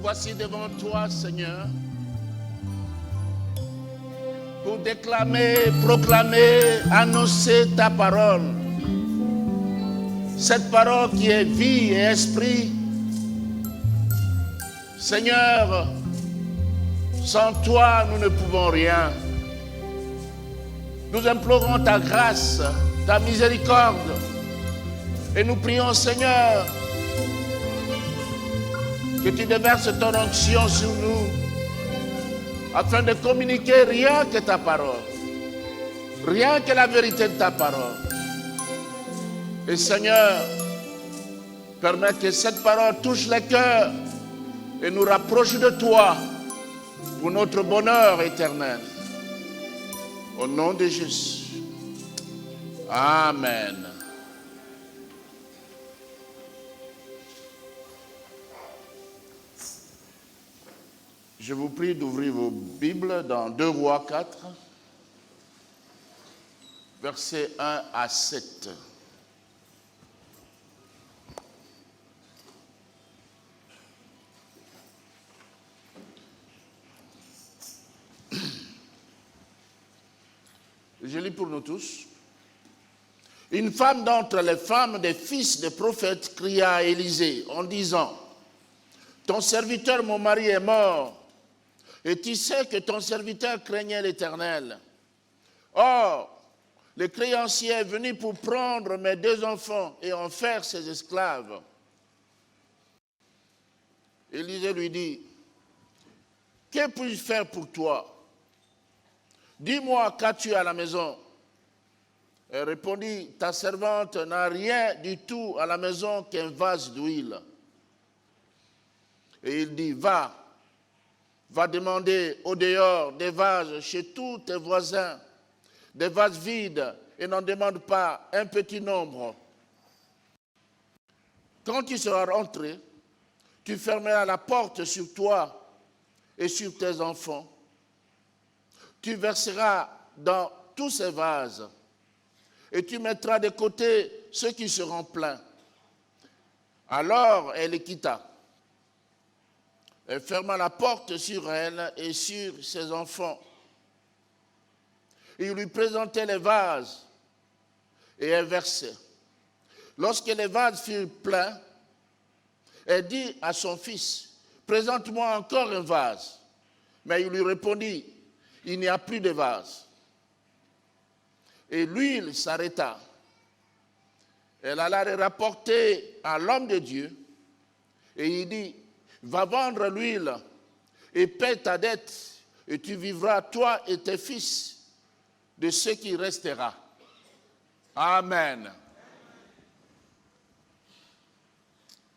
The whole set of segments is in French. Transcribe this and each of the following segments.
voici devant toi, Seigneur, pour déclamer, proclamer, annoncer ta parole. Cette parole qui est vie et esprit. Seigneur, sans toi, nous ne pouvons rien. Nous implorons ta grâce, ta miséricorde. Et nous prions, Seigneur, que tu déverses ton onction sur nous, afin de communiquer rien que ta parole, rien que la vérité de ta parole. Et Seigneur, permets que cette parole touche les cœurs et nous rapproche de toi pour notre bonheur éternel. Au nom de Jésus. Amen. Je vous prie d'ouvrir vos Bibles dans 2 Rois 4, versets 1 à 7. Je lis pour nous tous. Une femme d'entre les femmes des fils des prophètes cria à Élisée en disant: ton serviteur, mon mari, est mort, et tu sais que ton serviteur craignait l'Éternel. Or, le créancier est venu pour prendre mes 2 enfants et en faire ses esclaves. Élisée lui dit: que puis-je faire pour toi? Dis-moi, qu'as-tu à la maison? Elle répondit: ta servante n'a rien du tout à la maison qu'un vase d'huile. Et il dit: va demander au dehors des vases chez tous tes voisins, des vases vides, et n'en demande pas un petit nombre. Quand tu seras rentré, tu fermeras la porte sur toi et sur tes enfants. Tu verseras dans tous ces vases et tu mettras de côté ceux qui seront pleins. Alors elle les quitta. Elle ferma la porte sur elle et sur ses enfants. Il lui présentait les vases et elle versait. Lorsque les vases furent pleins, elle dit à son fils: présente-moi encore un vase. Mais il lui répondit: il n'y a plus de vase. Et l'huile s'arrêta. Elle alla le rapporter à l'homme de Dieu et il dit: va vendre l'huile et paie ta dette et tu vivras, toi et tes fils, de ce qui restera. Amen.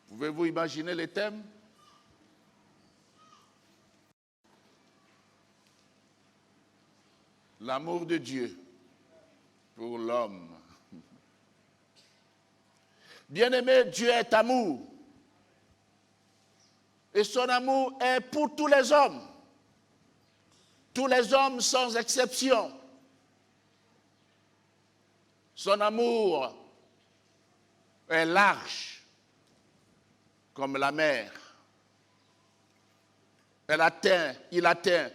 Pouvez-vous imaginer les thèmes? L'amour de Dieu pour l'homme. Bien-aimé, Dieu est amour. Et son amour est pour tous les hommes. Tous les hommes sans exception. Son amour est large comme la mer. Il atteint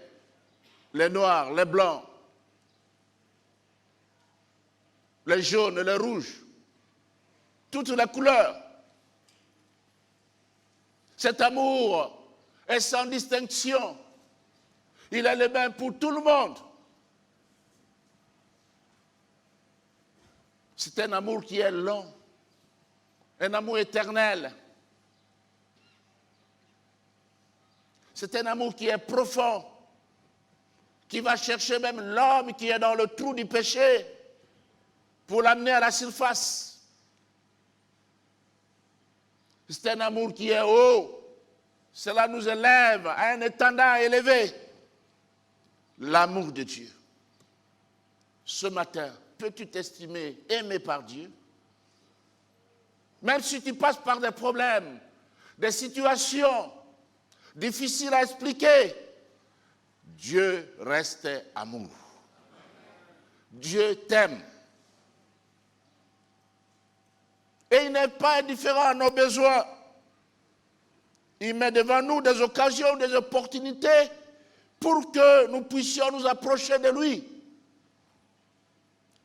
les noirs, les blancs, les jaunes, les rouges, toutes les couleurs. Cet amour est sans distinction. Il est le même pour tout le monde. C'est un amour qui est long, un amour éternel. C'est un amour qui est profond, qui va chercher même l'homme qui est dans le trou du péché pour l'amener à la surface. C'est un amour qui est haut. Cela nous élève à un étendard élevé. L'amour de Dieu. Ce matin, peux-tu t'estimer aimé par Dieu? Même si tu passes par des problèmes, des situations difficiles à expliquer, Dieu reste amour. Dieu t'aime. Et il n'est pas indifférent à nos besoins. Il met devant nous des occasions, des opportunités pour que nous puissions nous approcher de lui.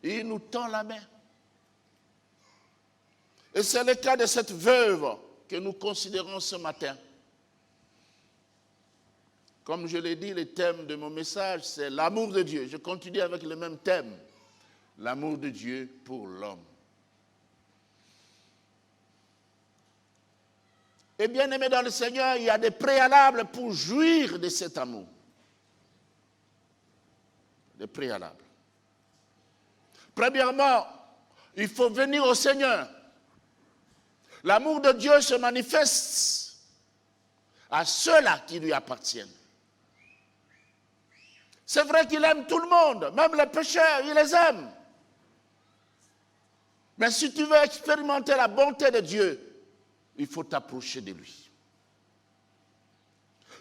Il nous tend la main. Et c'est le cas de cette veuve que nous considérons ce matin. Comme je l'ai dit, le thème de mon message, c'est l'amour de Dieu. Je continue avec le même thème, l'amour de Dieu pour l'homme. Et bien aimé dans le Seigneur, il y a des préalables pour jouir de cet amour. Des préalables. Premièrement, il faut venir au Seigneur. L'amour de Dieu se manifeste à ceux-là qui lui appartiennent. C'est vrai qu'il aime tout le monde, même les pécheurs, il les aime. Mais si tu veux expérimenter la bonté de Dieu, il faut t'approcher de lui.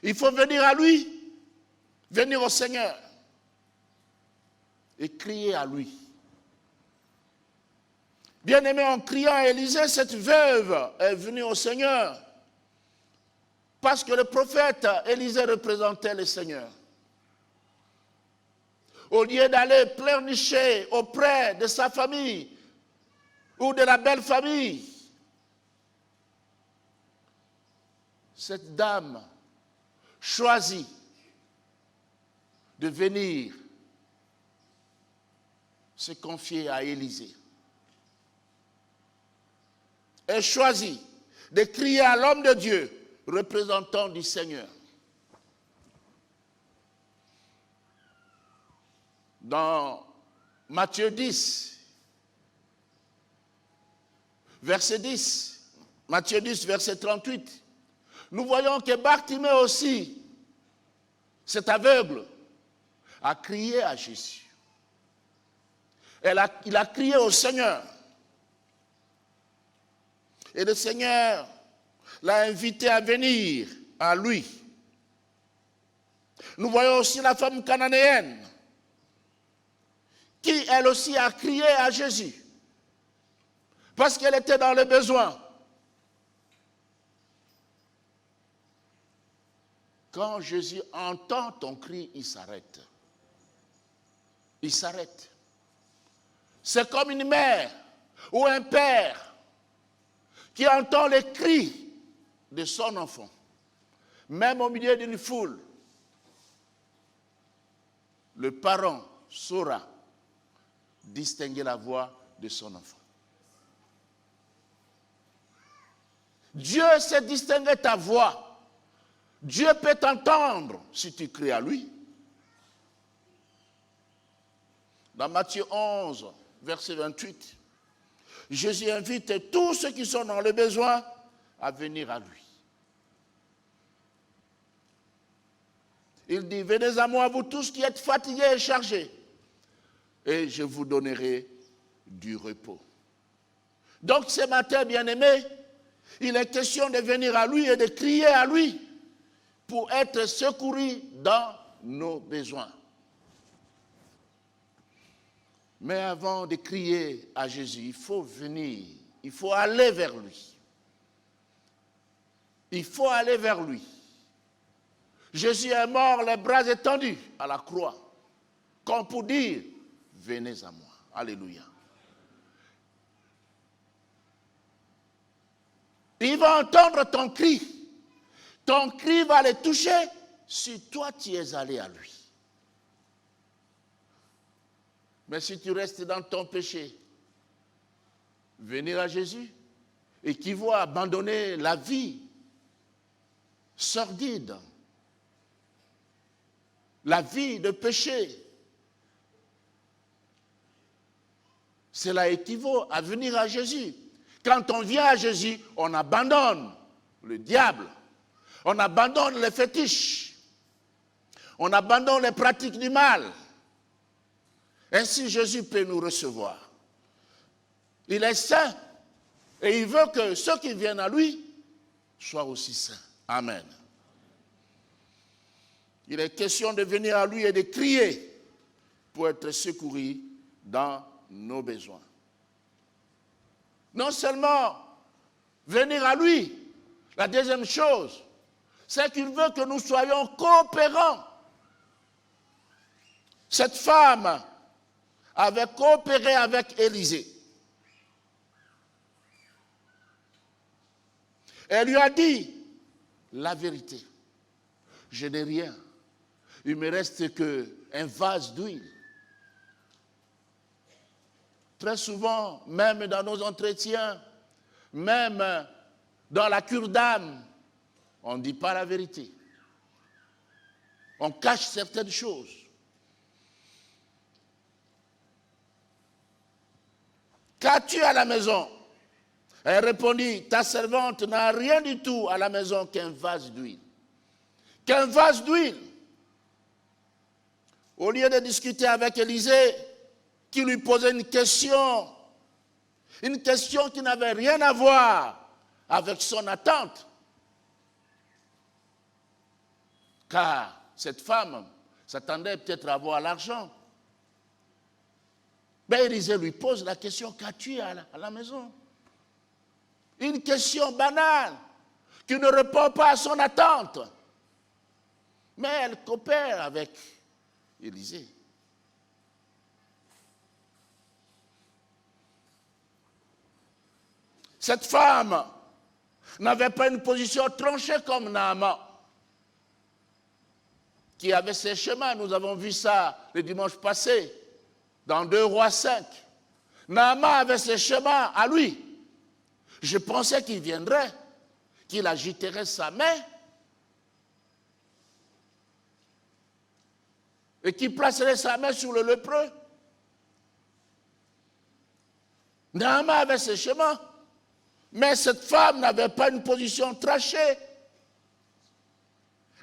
Il faut venir à lui, venir au Seigneur et crier à lui. Bien-aimé, en criant à Élisée, cette veuve est venue au Seigneur parce que le prophète Élisée représentait le Seigneur. Au lieu d'aller pleurnicher auprès de sa famille ou de la belle famille, cette dame choisit de venir se confier à Élisée. Elle choisit de crier à l'homme de Dieu, représentant du Seigneur. Dans Matthieu 10, verset 10, Matthieu 10, verset 38, nous voyons que Bartimée aussi, cet aveugle, a crié à Jésus. Il a crié au Seigneur. Et le Seigneur l'a invité à venir à lui. Nous voyons aussi la femme cananéenne qui, elle aussi, a crié à Jésus parce qu'elle était dans le besoin. Quand Jésus entend ton cri, il s'arrête. Il s'arrête. C'est comme une mère ou un père qui entend les cris de son enfant, même au milieu d'une foule. Le parent saura distinguer la voix de son enfant. Dieu sait distinguer ta voix. Dieu peut t'entendre si tu cries à lui. Dans Matthieu 11, verset 28, Jésus invite tous ceux qui sont dans le besoin à venir à lui. Il dit, venez à moi, vous tous qui êtes fatigués et chargés, et je vous donnerai du repos. Donc ce matin, bien-aimés, il est question de venir à lui et de crier à lui pour être secourus dans nos besoins. Mais avant de crier à Jésus, il faut venir, il faut aller vers lui. Il faut aller vers lui. Jésus est mort, les bras étendus à la croix, comme pour dire, venez à moi. Alléluia. Il va entendre ton cri. Ton cri va le toucher si toi tu es allé à lui. Mais si tu restes dans ton péché, venir à Jésus et qui va abandonner la vie sordide, la vie de péché, cela équivaut à venir à Jésus. Quand on vient à Jésus, on abandonne le diable, on abandonne les fétiches, on abandonne les pratiques du mal. Ainsi, Jésus peut nous recevoir. Il est saint et il veut que ceux qui viennent à lui soient aussi saints. Amen. Il est question de venir à lui et de crier pour être secourus dans nos besoins. Non seulement venir à lui, la deuxième chose, c'est qu'il veut que nous soyons coopérants. Cette femme avait coopéré avec Élisée. Elle lui a dit la vérité. Je n'ai rien. Il me reste qu'un vase d'huile. Très souvent, même dans nos entretiens, même dans la cure d'âme, on ne dit pas la vérité. On cache certaines choses. Qu'as-tu à la maison? Elle répondit, ta servante n'a rien du tout à la maison qu'un vase d'huile. Qu'un vase d'huile. Au lieu de discuter avec Élisée, qui lui posait une question qui n'avait rien à voir avec son attente. Car cette femme s'attendait peut-être à avoir l'argent. Mais Élisée lui pose la question, qu'as-tu à la maison? Une question banale, qui ne répond pas à son attente. Mais elle coopère avec Élisée. Cette femme n'avait pas une position tranchée comme Naaman, qui avait ses chemins. Nous avons vu ça le dimanche passé, dans 2 Rois 5. Naaman avait ses chemins à lui. Je pensais qu'il viendrait, qu'il agiterait sa main et qu'il placerait sa main sur le lépreux. Naaman avait ses chemins, mais cette femme n'avait pas une position tranchée.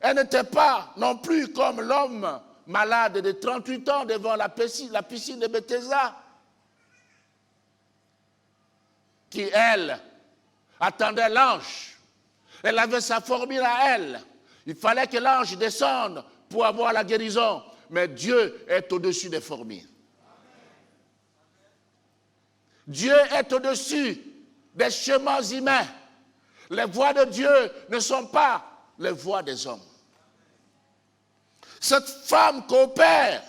Elle n'était pas non plus comme l'homme malade de 38 ans devant la piscine de Bethesda, qui, elle, attendait l'ange. Elle avait sa formule à elle. Il fallait que l'ange descende pour avoir la guérison. Mais Dieu est au-dessus des formules. Dieu est au-dessus des chemins humains. Les voies de Dieu ne sont pas les voies des hommes. Cette femme coopère.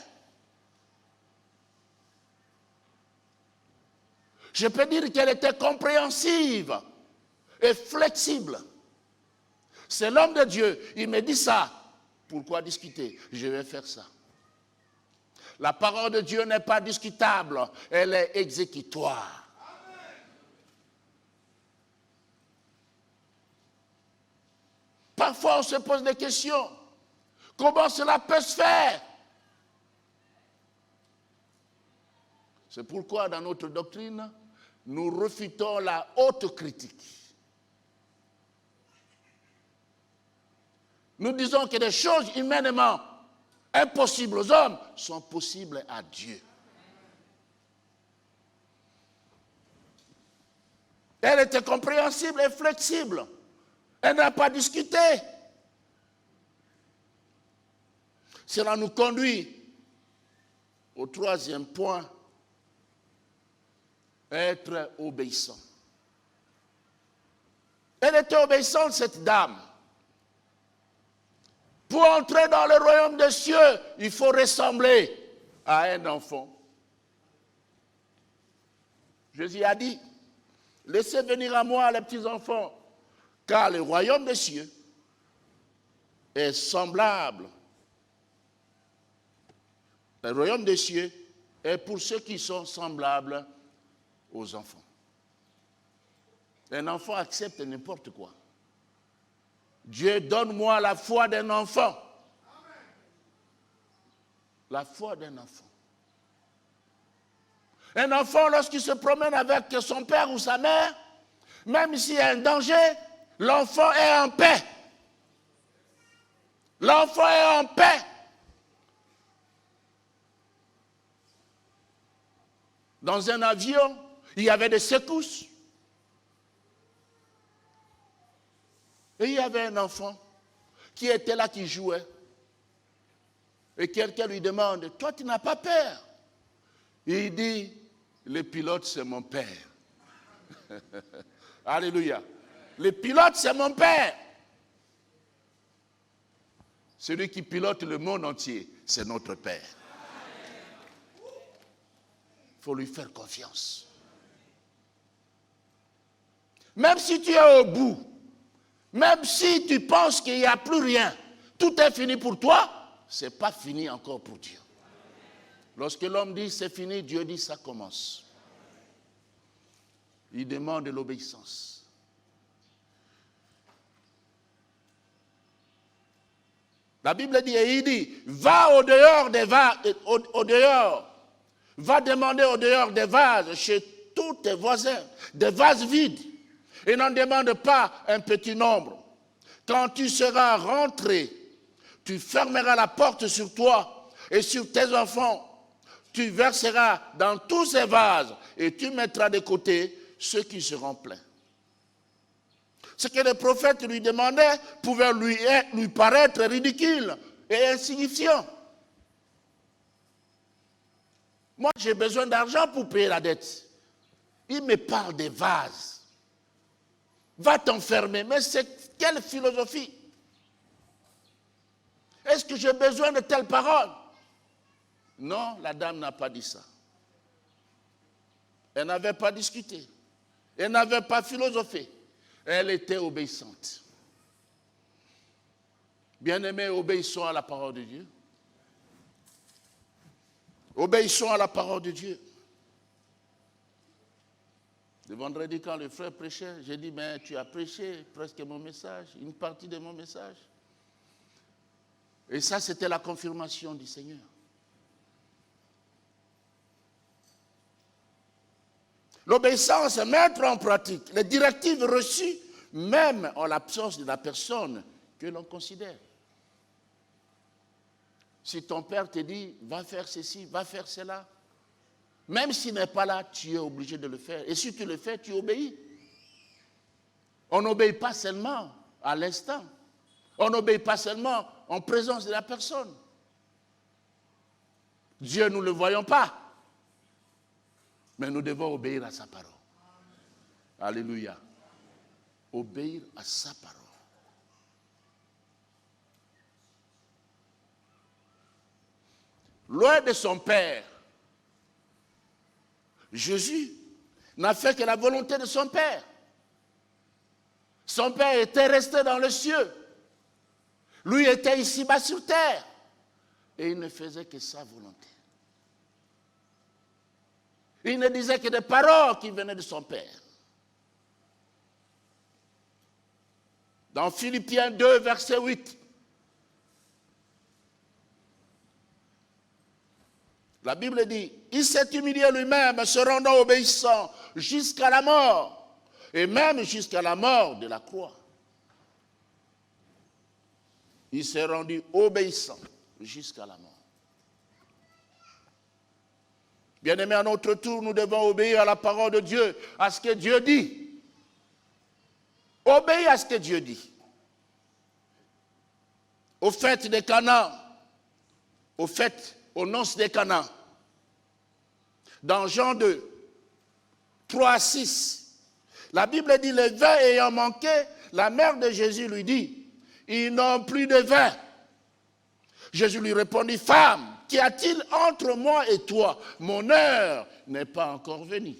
Je peux dire qu'elle était compréhensive et flexible. C'est l'homme de Dieu. Il me dit ça. Pourquoi discuter? Je vais faire ça. La parole de Dieu n'est pas discutable. Elle est exécutoire. Parfois, on se pose des questions. Comment cela peut se faire? C'est pourquoi, dans notre doctrine, nous refutons la haute critique. Nous disons que des choses humainement impossibles aux hommes sont possibles à Dieu. Elle était compréhensible et flexible. Elle n'a pas discuté. Cela nous conduit au 3e point, être obéissant. Elle était obéissante, cette dame. Pour entrer dans le royaume des cieux, il faut ressembler à un enfant. Jésus a dit, laissez venir à moi les petits enfants, car le royaume des cieux est semblable. Le royaume des cieux est pour ceux qui sont semblables aux enfants. Un enfant accepte n'importe quoi. Dieu, donne-moi la foi d'un enfant. La foi d'un enfant. Un enfant, lorsqu'il se promène avec son père ou sa mère, même s'il y a un danger, l'enfant est en paix. L'enfant est en paix. Dans un avion, il y avait des secousses. Et il y avait un enfant qui était là, qui jouait. Et quelqu'un lui demande, toi tu n'as pas peur? Et il dit, le pilote c'est mon père. Alléluia. Le pilote c'est mon père. Celui qui pilote le monde entier, c'est notre Père. Il faut lui faire confiance. Même si tu es au bout, même si tu penses qu'il n'y a plus rien, tout est fini pour toi, ce n'est pas fini encore pour Dieu. Lorsque l'homme dit c'est fini, Dieu dit ça commence. Il demande de l'obéissance. La Bible dit, et il dit, va au dehors des vases, au dehors, va demander au dehors des vases chez tous tes voisins, des vases vides, et n'en demande pas un petit nombre. Quand tu seras rentré, tu fermeras la porte sur toi et sur tes enfants. Tu verseras dans tous ces vases et tu mettras de côté ceux qui seront pleins. Ce que le prophète lui demandait pouvait lui paraître ridicule et insignifiant. Moi, j'ai besoin d'argent pour payer la dette. Il me parle des vases. Va t'enfermer. Mais c'est quelle philosophie? Est-ce que j'ai besoin de telles paroles? Non, la dame n'a pas dit ça. Elle n'avait pas discuté. Elle n'avait pas philosophé. Elle était obéissante. Bien-aimés, obéissons à la parole de Dieu. Obéissons à la parole de Dieu. Le vendredi, quand le frère prêchait, j'ai dit, mais tu as prêché presque mon message, une partie de mon message. Et ça, c'était la confirmation du Seigneur. L'obéissance, c'est mettre en pratique les directives reçues, même en l'absence de la personne que l'on considère. Si ton père te dit, va faire ceci, va faire cela, même s'il n'est pas là, tu es obligé de le faire. Et si tu le fais, tu obéis. On n'obéit pas seulement à l'instant. On n'obéit pas seulement en présence de la personne. Dieu, nous ne le voyons pas. Mais nous devons obéir à sa parole. Alléluia. Obéir à sa parole. Loin de son Père, Jésus n'a fait que la volonté de son Père. Son Père était resté dans les cieux. Lui était ici-bas sur terre. Et il ne faisait que sa volonté. Il ne disait que des paroles qui venaient de son Père. Dans Philippiens 2, verset 8, la Bible dit, il s'est humilié lui-même, se rendant obéissant jusqu'à la mort, et même jusqu'à la mort de la croix. Il s'est rendu obéissant jusqu'à la mort. Bien-aimés, à notre tour, nous devons obéir à la parole de Dieu, à ce que Dieu dit. Obéis à ce que Dieu dit. Aux fêtes des Canaan, aux noces des Canaan. Dans Jean 2, 3 à 6, la Bible dit, le vin ayant manqué, la mère de Jésus lui dit, ils n'ont plus de vin. Jésus lui répondit, femme, qu'y a-t-il entre moi et toi? Mon heure n'est pas encore venue.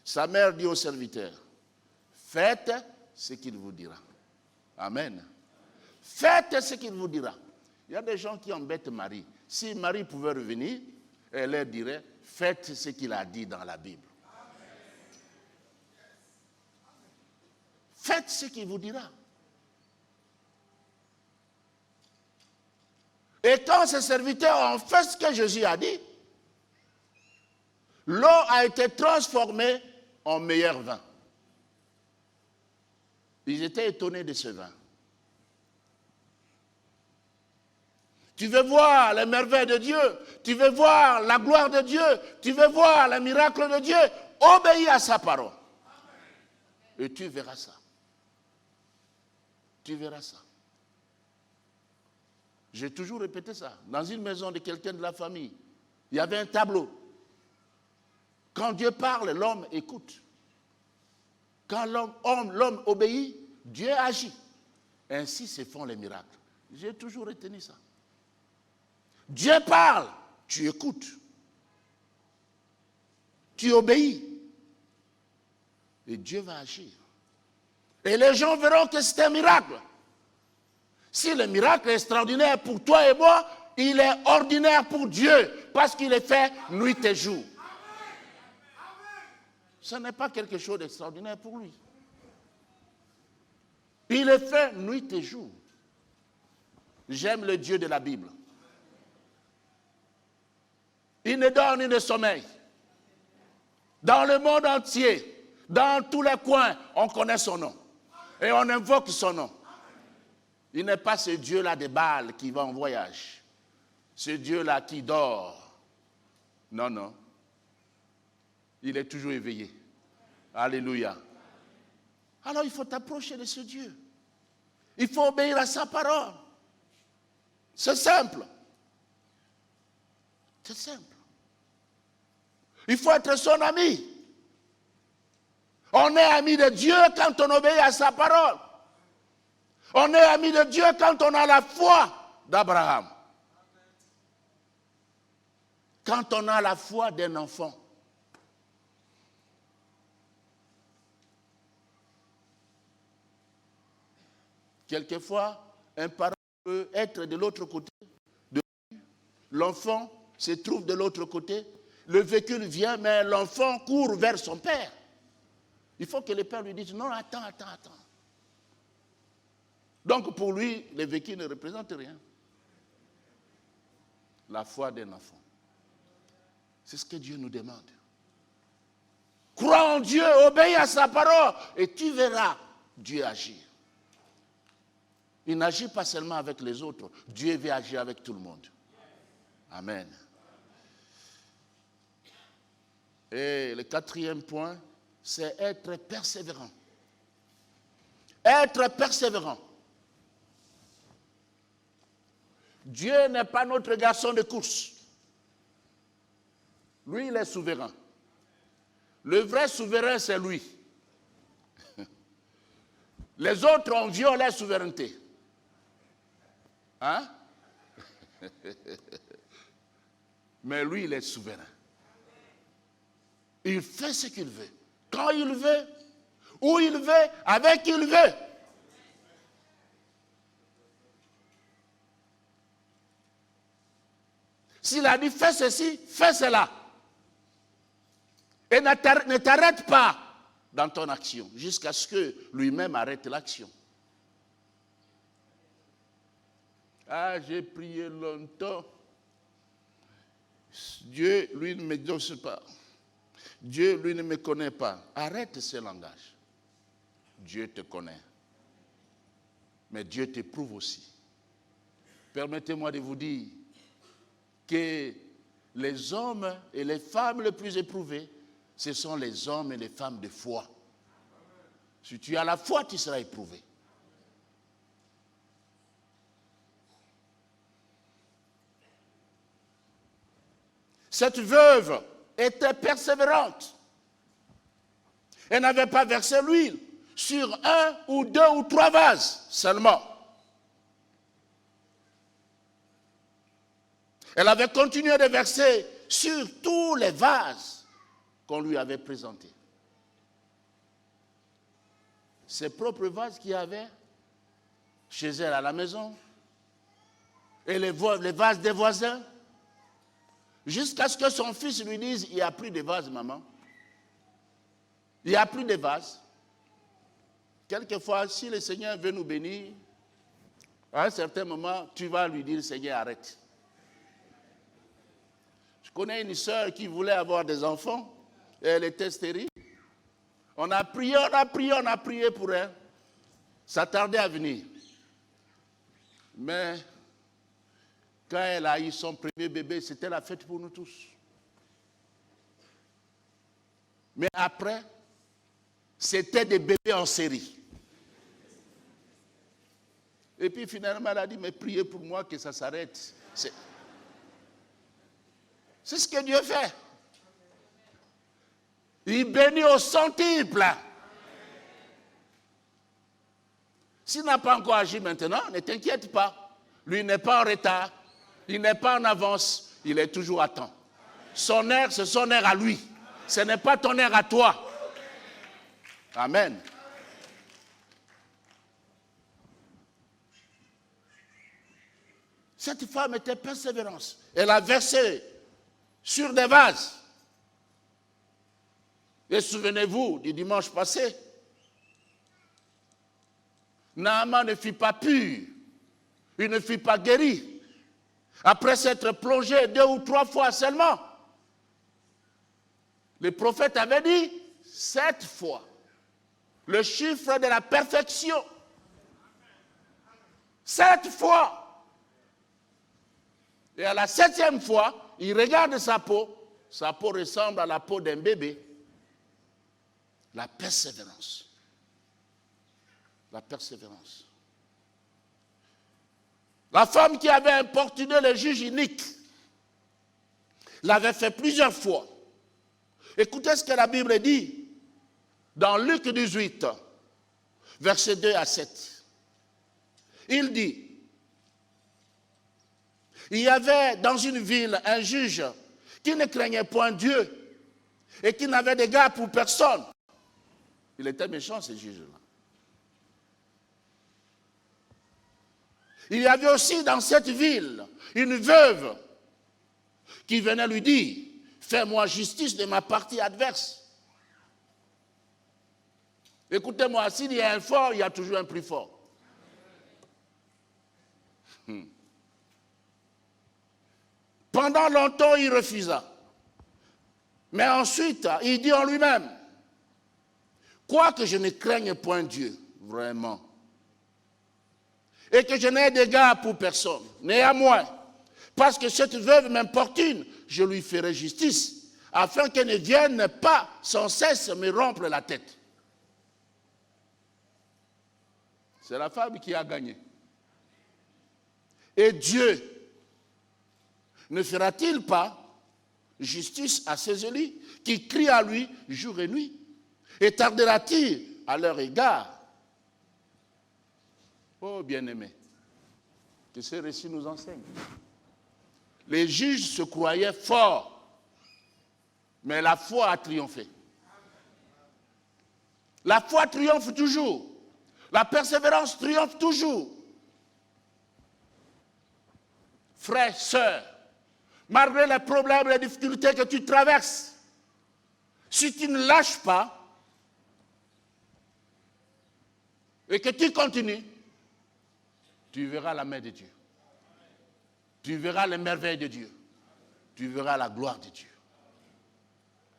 Sa mère dit au serviteur, faites ce qu'il vous dira. Amen. Faites ce qu'il vous dira. Il y a des gens qui embêtent Marie. Si Marie pouvait revenir, elle leur dirait, faites ce qu'il a dit dans la Bible. Faites ce qu'il vous dira. Et quand ces serviteurs ont fait ce que Jésus a dit, l'eau a été transformée en meilleur vin. Ils étaient étonnés de ce vin. Tu veux voir les merveilles de Dieu, tu veux voir la gloire de Dieu, tu veux voir les miracles de Dieu, obéis à sa parole. Et tu verras ça. Tu verras ça. J'ai toujours répété ça. Dans une maison de quelqu'un de la famille, il y avait un tableau. Quand Dieu parle, l'homme écoute. Quand l'homme obéit, Dieu agit. Ainsi se font les miracles. J'ai toujours retenu ça. Dieu parle, tu écoutes. Tu obéis. Et Dieu va agir. Et les gens verront que c'est un miracle. Si le miracle est extraordinaire pour toi et moi, il est ordinaire pour Dieu, parce qu'il est fait nuit et jour. Ce n'est pas quelque chose d'extraordinaire pour lui. Il est fait nuit et jour. J'aime le Dieu de la Bible. Il ne dort ni ne sommeille. Dans le monde entier, dans tous les coins, on connaît son nom. Et on invoque son nom. Il n'est pas ce Dieu-là de Baal qui va en voyage. Ce Dieu-là qui dort. Non, non. Il est toujours éveillé. Alléluia. Alors il faut t'approcher de ce Dieu. Il faut obéir à sa parole. C'est simple. C'est simple. Il faut être son ami. On est ami de Dieu quand on obéit à sa parole. On est ami de Dieu quand on a la foi d'Abraham. Quand on a la foi d'un enfant. Quelquefois, un parent peut être de l'autre côté. L'enfant se trouve de l'autre côté. Le véhicule vient, mais l'enfant court vers son père. Il faut que le père lui dise, non, attends. Donc pour lui, le véhicule ne représente rien. La foi d'un enfant. C'est ce que Dieu nous demande. Crois en Dieu, obéis à sa parole, et tu verras Dieu agir. Il n'agit pas seulement avec les autres. Dieu veut agir avec tout le monde. Amen. Et le quatrième point, c'est être persévérant. Être persévérant. Dieu n'est pas notre garçon de course. Lui, il est souverain. Le vrai souverain, c'est lui. Les autres ont violé la souveraineté. Hein? Mais lui, il est souverain. Il fait ce qu'il veut. Quand il veut, où il veut, avec qui il veut. S'il a dit fais ceci, fais cela. Et ne t'arrête pas dans ton action jusqu'à ce que lui-même arrête l'action. Ah, j'ai prié longtemps. Dieu, lui, ne me dose pas. Dieu, lui, ne me connaît pas. Arrête ce langage. Dieu te connaît. Mais Dieu t'éprouve aussi. Permettez-moi de vous dire que les hommes et les femmes les plus éprouvés, ce sont les hommes et les femmes de foi. Si tu as la foi, tu seras éprouvé. Cette veuve était persévérante. Elle n'avait pas versé l'huile sur 1 ou 2 ou 3 vases seulement. Elle avait continué de verser sur tous les vases qu'on lui avait présentés. Ses propres vases qu'il y avait chez elle à la maison et les vases des voisins. Jusqu'à ce que son fils lui dise, il n'y a plus de vase, maman. Il n'y a plus de vase. Quelquefois, si le Seigneur veut nous bénir, à un certain moment, tu vas lui dire, Seigneur, arrête. Je connais une sœur qui voulait avoir des enfants, et elle était stérile. On a prié pour elle. Ça tardait à venir. Mais quand elle a eu son premier bébé, c'était la fête pour nous tous. Mais après, c'était des bébés en série. Et puis finalement, elle a dit, mais priez pour moi que ça s'arrête. C'est ce que Dieu fait. Il bénit au centuple. S'il n'a pas encore agi maintenant, ne t'inquiète pas. Lui n'est pas en retard, il n'est pas en avance, il est toujours à temps. Son heure, c'est son heure à lui. Ce n'est pas ton heure à toi. Amen. Cette femme était persévérante. Elle a versé sur des vases. Et souvenez-vous du dimanche passé, Naaman ne fut pas pur, il ne fut pas guéri, après s'être plongé 2 ou 3 fois seulement. Le prophète avait dit 7 fois, le chiffre de la perfection. 7 fois. Et à la 7e fois, il regarde sa peau ressemble à la peau d'un bébé. La persévérance. La persévérance. La femme qui avait importuné le juge inique l'avait fait plusieurs fois. Écoutez ce que la Bible dit dans Luc 18, versets 2 à 7. Il dit, il y avait dans une ville un juge qui ne craignait point Dieu et qui n'avait d'égard pour personne. Il était méchant, ce juge-là. Il y avait aussi dans cette ville une veuve qui venait lui dire, fais-moi justice de ma partie adverse. Écoutez-moi, s'il y a un fort, il y a toujours un plus fort. Pendant longtemps, il refusa. Mais ensuite, il dit en lui-même, quoique je ne craigne point Dieu, vraiment, et que je n'ai d'égard pour personne, néanmoins, parce que cette veuve m'importune, je lui ferai justice, afin qu'elle ne vienne pas sans cesse me rompre la tête. C'est la femme qui a gagné. Et Dieu ne fera-t-il pas justice à ses élus qui crient à lui jour et nuit? Et tardera-t-il à leur égard? Oh bien-aimé, que ce récit nous enseigne. Les juges se croyaient forts, mais la foi a triomphé. La foi triomphe toujours. La persévérance triomphe toujours. Frères, sœurs, malgré les problèmes et les difficultés que tu traverses, si tu ne lâches pas et que tu continues, tu verras la main de Dieu. Tu verras les merveilles de Dieu. Tu verras la gloire de Dieu.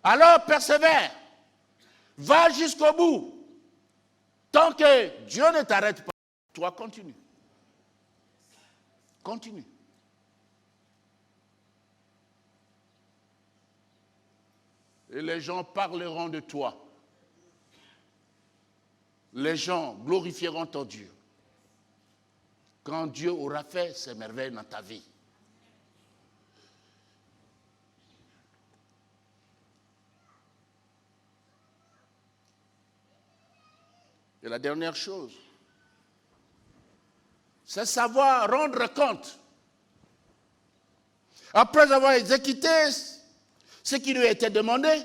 Alors persévère. Va jusqu'au bout. Tant que Dieu ne t'arrête pas, toi continue. Continue. Et les gens parleront de toi. Les gens glorifieront ton Dieu. Quand Dieu aura fait ses merveilles dans ta vie. Et la dernière chose, c'est savoir rendre compte. Après avoir exécuté ce qui lui a été demandé,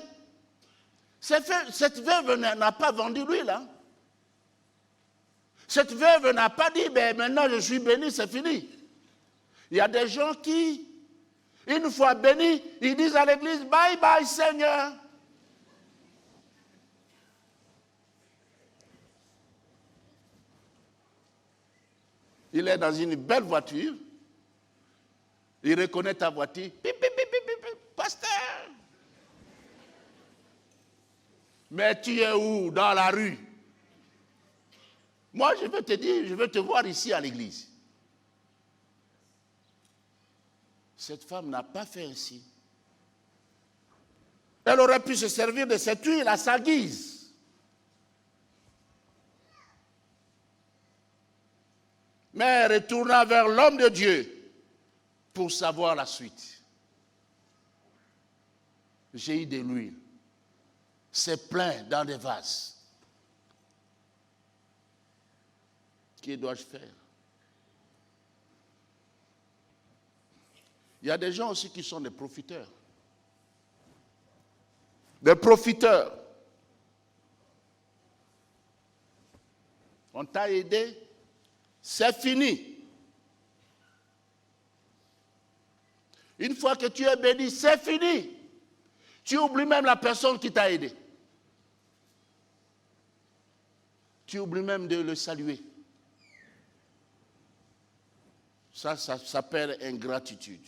cette veuve n'a pas vendu l'huile. Hein? Cette veuve n'a pas dit, ben maintenant je suis béni, c'est fini. Il y a des gens qui, une fois bénis, ils disent à l'église, bye bye Seigneur. Il est dans une belle voiture, il reconnaît ta voiture, pip, pip, pip, pip, pip, pasteur. Mais tu es où? Dans la rue. Moi, je vais te dire, je vais te voir ici à l'église. Cette femme n'a pas fait ainsi. Elle aurait pu se servir de cette huile à sa guise. Mais elle retourna vers l'homme de Dieu pour savoir la suite. J'ai eu de l'huile. C'est plein dans des vases. Que dois-je faire? Il y a des gens aussi qui sont des profiteurs. Des profiteurs. On t'a aidé, c'est fini. Une fois que tu es béni, c'est fini. Tu oublies même la personne qui t'a aidé. Tu oublies même de le saluer. Ça s'appelle ingratitude.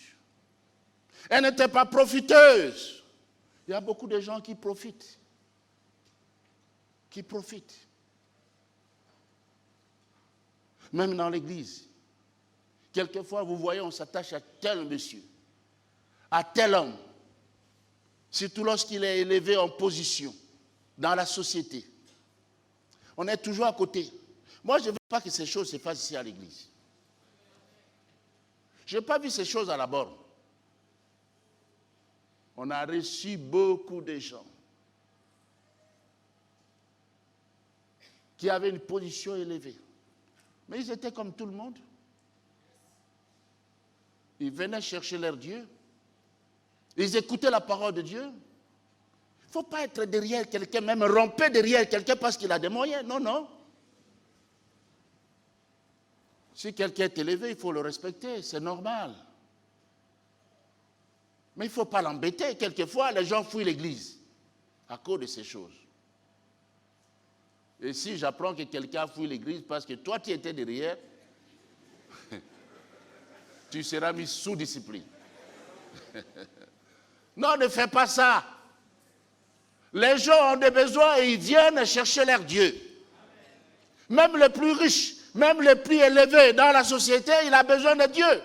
Elle n'était pas profiteuse. Il y a beaucoup de gens qui profitent. Qui profitent. Même dans l'église. Quelquefois, vous voyez, on s'attache à tel monsieur, à tel homme. Surtout lorsqu'il est élevé en position dans la société. On est toujours à côté. Moi, je ne veux pas que ces choses se fassent ici à l'église. Je n'ai pas vu ces choses à la borne. On a reçu beaucoup de gens qui avaient une position élevée. Mais ils étaient comme tout le monde. Ils venaient chercher leur Dieu. Ils écoutaient la parole de Dieu. Il ne faut pas être derrière quelqu'un, même ramper derrière quelqu'un parce qu'il a des moyens. Non, non. Si quelqu'un est élevé, il faut le respecter, c'est normal. Mais il ne faut pas l'embêter. Quelquefois, les gens fuient l'église à cause de ces choses. Et si j'apprends que quelqu'un fuit l'église parce que toi, tu étais derrière, tu seras mis sous discipline. Non, ne fais pas ça. Les gens ont des besoins et ils viennent chercher leur Dieu. Même les plus riches, même les plus élevés dans la société, il a besoin de Dieu.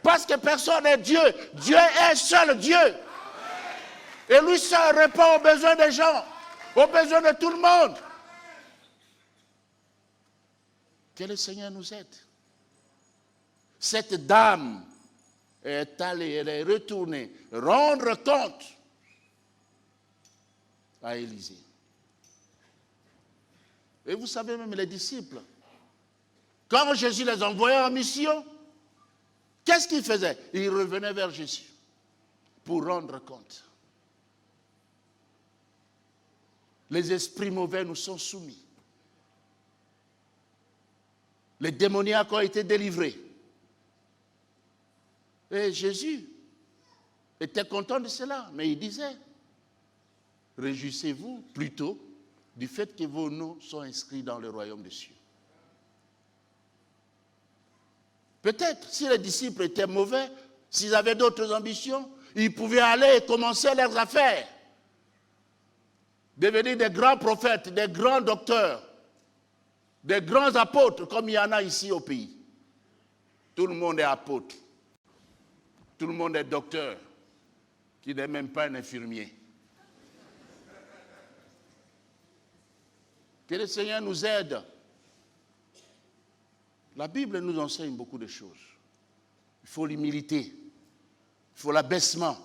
Parce que personne n'est Dieu. Dieu est seul Dieu. Et lui seul répond aux besoins des gens, aux besoins de tout le monde. Que le Seigneur nous aide. Cette dame est allée, elle est retournée rendre compte à Élisée. Et vous savez même les disciples, quand Jésus les envoyait en mission, qu'est-ce qu'ils faisaient? Ils revenaient vers Jésus pour rendre compte. Les esprits mauvais nous sont soumis. Les démoniaques ont été délivrés. Et Jésus était content de cela, mais il disait, réjouissez-vous plutôt du fait que vos noms sont inscrits dans le royaume des cieux. Peut-être, si les disciples étaient mauvais, s'ils avaient d'autres ambitions, ils pouvaient aller et commencer leurs affaires. Devenir des grands prophètes, des grands docteurs, des grands apôtres, comme il y en a ici au pays. Tout le monde est apôtre. Tout le monde est docteur, qui n'est même pas un infirmier. Que le Seigneur nous aide. La Bible nous enseigne beaucoup de choses. Il faut l'humilité. Il faut l'abaissement.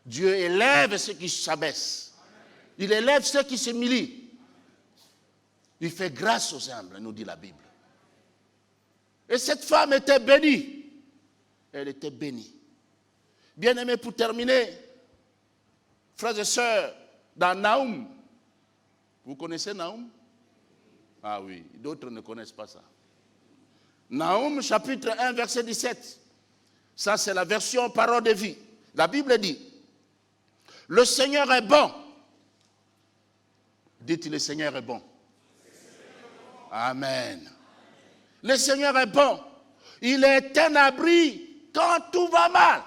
Dieu élève ceux qui s'abaissent. Il élève ceux qui s'humilient. Il fait grâce aux humbles, nous dit la Bible. Et cette femme était bénie. Elle était bénie. Bien-aimés, pour terminer, frères et sœurs, dans Naoum, vous connaissez Naoum? Ah oui, d'autres ne connaissent pas ça. Naoum, chapitre 1, verset 17. Ça, c'est la version parole de vie. La Bible dit, le Seigneur est bon. Dites, le Seigneur est bon. Amen. Le Seigneur est bon. Il est un abri quand tout va mal.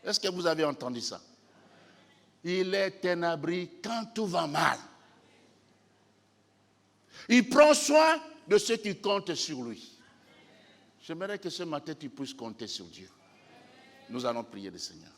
Est-ce que vous avez entendu ça? Il est un abri quand tout va mal. Il prend soin de ceux qui comptent sur lui. J'aimerais que ce matin tu puisses compter sur Dieu. Nous allons prier le Seigneur.